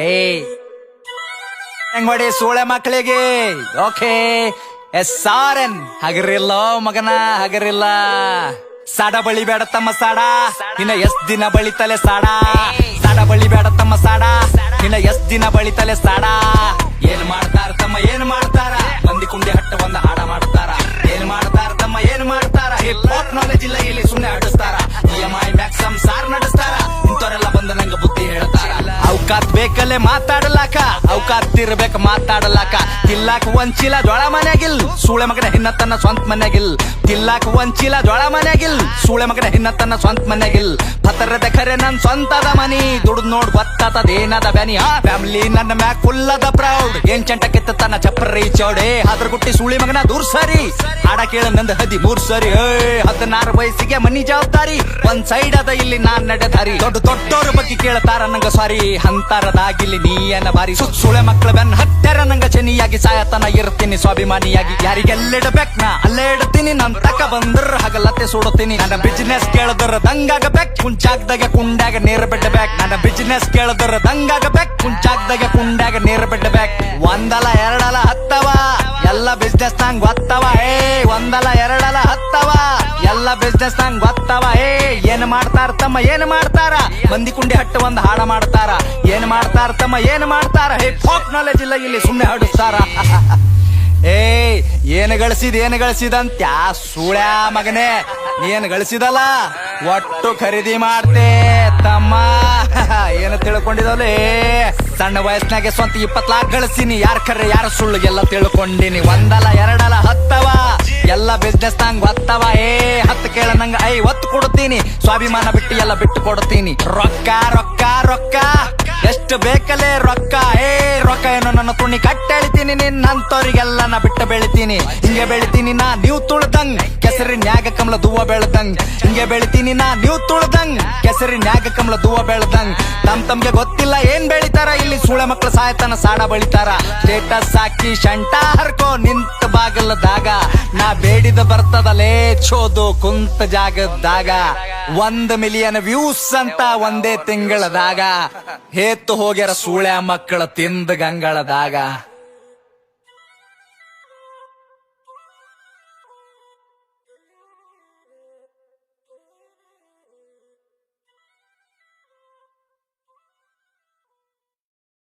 ಏಯ್ ಹೆಂಗ್ ಮಾಡಿ ಸೂಳೆ ಮಕ್ಕಳಿಗೆ ಓಕೆ SRN ಹಗರಿಲ್ಲ ಮಗನ ಹಗರಿಲ್ಲ. ಸಾಡ ಬಳಿ ಬೇಡ ತಮ್ಮ ಸಾಡ ಇನ್ನ ಎಷ್ಟ್ ದಿನ ಬಳಿತಲೆ ಸಾಡ. ಸಾಡ ಬಳಿ ಬೇಡ ತಮ್ಮ ಸಾಡ ಇನ್ನ ಎಷ್ಟ್ ದಿನ ಬಳಿತಲೆ ಸಾಡ. ಏನ್ ಮಾಡ್ತಾರ ತಮ್ಮ ಏನ್ ಮಾಡ್ತಾರ, ಮಂದಿ ಕುಂಡಿ ಹಟ್ಟ ಒಂದ ಹಾಡ ಮಾಡ್ತಾರ. ಏನ್ ಮಾಡ್ತಾರ ತಮ್ಮ ಏನ್ ಮಾಡ್ತಾರ, ಹಿಪ್ ಹಾಪ್ ನಾಲೆಜ್ ಇಲ್ಲ ಇಲ್ಲಿ ಸುಮ್ನೆ ಆಡಿಸ್ತಾರ. EMI ಮ್ಯಾಕ್ಸ್ ಸಂಸಾರ ನಡೆಸ್ತಾರ. ಇಂಥವ್ರೆಲ್ಲ ಬಂದ ನಂಗ ಬುದ್ಧಿ ಹೇಳ್ತಾರ. ಅವಕಾತ್ ಬೇಕಲ್ಲೇ ಮಾತಾಡಲಾಕ, ಅವಕಾತ್ ಇರ್ಬೇಕ ಮಾತಾಡಲಾಕ. ತಿಲ್ಲಾಕ ಒಂಚಿಲ ಜೋಳ ಮನ್ಯಾಗಿಲ್, ಸೂಳೆ ಮಗನ ಹಿನ್ನ ತನ್ನ ಸ್ವಂತ ಮನ್ಯಾಗಿಲ್. ತಿಲ್ಲಾಕ ಒಂಚಿಲ ಜೋಳ ಮನ್ಯಾಗಿಲ್, ಸೂಳೆ ಮಗನ ಹಿನ್ನ ತನ್ನ ಸ್ವಂತ ಮನ್ಯಾಗಿಲ್. ಪತರದ ಖರೆ ನನ್ ಸ್ವಂತದ ಮನಿ, ದುಡ್ದು ನೋಡ್ ಗೊತ್ತಾತದೇನದ ಬ್ಯಾನಿ. ಆ ಫ್ಯಾಮಿಲಿ ನನ್ನ ಮ್ಯಾಕ್ ಫುಲ್ ಅದ ಪ್ರೌಡ್. ಏನ್ ಚಂಟ ಕಿತ್ತ ತನ್ನ ಚಪ್ಪರಿ ಚೌಡೆ. ಅದ್ರ ಗುಟ್ಟಿ ಸೂಳಿ ಮಗನ ದೂರ್ ಸರಿ, ಹಾಡ ಕೇಳ ನಂದ 13 ಸರಿ. 16 ವಯಸ್ಸಿಗೆ ಮನಿ ಜವಾಬ್ದಾರಿ, ಒಂದ್ ಸೈಡ್ ಅದ ಇಲ್ಲಿ ನಾನ್ ನಡೆದಾರಿ. ದೊಡ್ಡೋರ ಬಗ್ಗೆ ಕೇಳ್ತಾರ ನಂಗ ಸಾರಿ, ಅಂತರದಾಗಿಲ್ಲಿ ನೀಯನ ಬಾರಿ. ಸುಳೆ ಮಕ್ಕಳ ಬೆನ್ ಹತ್ತರ ನಂಗ ಚನಿಯಾಗಿ, ಸಾಯತನ ಇರ್ತೀನಿ ಸ್ವಾಭಿಮಾನಿಯಾಗಿ. ಯಾರಿಗೆಲ್ಲಿಡಬೇಕ್ ನಾ ಅಲ್ಲೇ ಇಡ್ತೀನಿ, ನನ್ ತಕ ಬಂದ್ರ ಹಗಲತ್ತೆ ಸುಡುತ್ತೀನಿ. ನನ್ನ ಬಿಸಿನೆಸ್ ಕೇಳಿದ್ರ ದಂಗಾಗಬೇಕ್, ಕುಂಚಾಗ್ದಾಗ ಕುಂಡಾಗ ನೀರ್ ಬಿಡ್ಬೇಕ್. ನನ್ನ ಬಿಸಿನೆಸ್ ಕೇಳಿದ್ರ ದಂಗಾಗಬೇಕ್, ಕುಂಚಾಗ್ದಾಗ ಕುಂಡಾಗ ನೀರ್ ಬಿಡ್ಬೇಕ್. ಒಂದಲ ಎರಡಲ ಹತ್ತವ ಎಲ್ಲ ಬಿಸ್ನೆಸ್ ನಂಗ್ ಗೊತ್ತವ. ಒಂದಲ ಎರಡಲ ಹತ್ತವ ಎಲ್ಲ ಬಿಸ್ನೆಸ್ ನಂಗ್ ಗೊತ್ತವ. ಏನ್ ಮಾಡ್ತಾರ ತಮ್ಮ ಏನ್ ಮಾಡ್ತಾರ, ಮಂದಿ ಕುಂಡಿ ಹಟ್ಟು ಒಂದ್ ಹಾಡ ಮಾಡ್ತಾರ. ಏನ್ ಮಾಡ್ತಾರ ತಮ್ಮ ಏನ್ ಮಾಡ್ತಾರ, ಹಿಪ್ ಹಾಪ್ ನಾಲೆಜ್ ಇಲ್ಲ ಇಲ್ಲಿ ಸುಮ್ನೆ ಹಾಡಿಸ್ತಾರ. ಏನ್ ಗಳಿಸಿದಂತ ಸೂಳ್ಯಾ ಮಗನೇ, ಏನ್ ಗಳಿಸಿದಲ್ಲ ಒಟ್ಟು ಖರೀದಿ ಮಾಡ್ತೆ ತಮ್ಮ. ಏನ ತಿಳ್ಕೊಂಡಿದವಲೇ, ಸಣ್ಣ ವಯಸ್ಸಿನಾಗೆ ಸ್ವಂತ 20 ಲಾಖ ಗಳಿಸಿನಿ. ಯಾರ ಖರೆ ಯಾರ ಸುಳ್ಳು ಎಲ್ಲ ತಿಳ್ಕೊಂಡಿನಿ. ಒಂದಲ ಎರಡಲ ಹತ್ತವ ಎಲ್ಲ ಬಿಸ್ನೆಸ್ ನಂಗ್ ಗೊತ್ತವ. 10 ಕೇಳ ನಂಗ 50 ಕೊಡ್ತೀನಿ, ಸ್ವಾಭಿಮಾನ ಬಿಟ್ಟು ಎಲ್ಲ ಬಿಟ್ಟು ಕೊಡ್ತೀನಿ. ರೊಕ್ಕ ರೊಕ್ಕ ರೊಕ್ಕ ಎಷ್ಟು ಬೇಕಲೇ ರೊಕ್ಕ. ರೊಕ್ಕ ಏನೋ ನನ್ನ ತುಣಿ ಕಟ್ಟೆಳಿತೀನಿ, ನಿನ್ನಂತವ್ರಿಗೆಲ್ಲ ನಾ ಬಿಟ್ಟು ಬೆಳಿತೀನಿ. ಹಿಂಗೆ ಬೆಳಿತೀನಿ ನಾ ನೀವು ತುಳ್ದಂಗ್, ಕೆಸರಿನ್ಯಾಗ ಕಮಲ ದೂವ ಬೆಳ್ದಂಗ್. ಹಿಂಗೆ ಬೆಳಿತೀನಿ ನಾ ನೀವು ತುಳ್ದಂಗ್, ಕೆಸರಿನ್ಯಾಗ ಕಮಲ ದೂವ ಬೆಳ್ದಂಗ್. ತಮ್ಗೆ ಗೊತ್ತಿಲ್ಲ ಏನ್ ಬೆಳಿತಾರ ಇಲ್ಲಿ, ಸೂಳೆ ಮಕ್ಳು ಸಾಯತನ ಸಾಡ ಬಳಿತಾರ. ಸ್ಟೇಟಸ್ ಹಾಕಿ ಶಂಟ ಹರ್ಕೋ ನಿಂತ ಬಾಗಲದಾಗ, ನಾ ಬೇಡಿದ ಬರ್ತದಲೇ ಚೋದು ಕುಂತ ಜಾಗದಾಗ. 1 ಮಿಲಿಯನ್ ವ್ಯೂಸ್ ಅಂತ ಒಂದೇ ತಿಂಗಳದಾಗ, ಹೇತ್ತು ಹೋಗ್ಯಾರ ಸೂಳ್ಯ ಮಕ್ಕಳ ತಿಂದ ಗಂಗಳದಾಗ.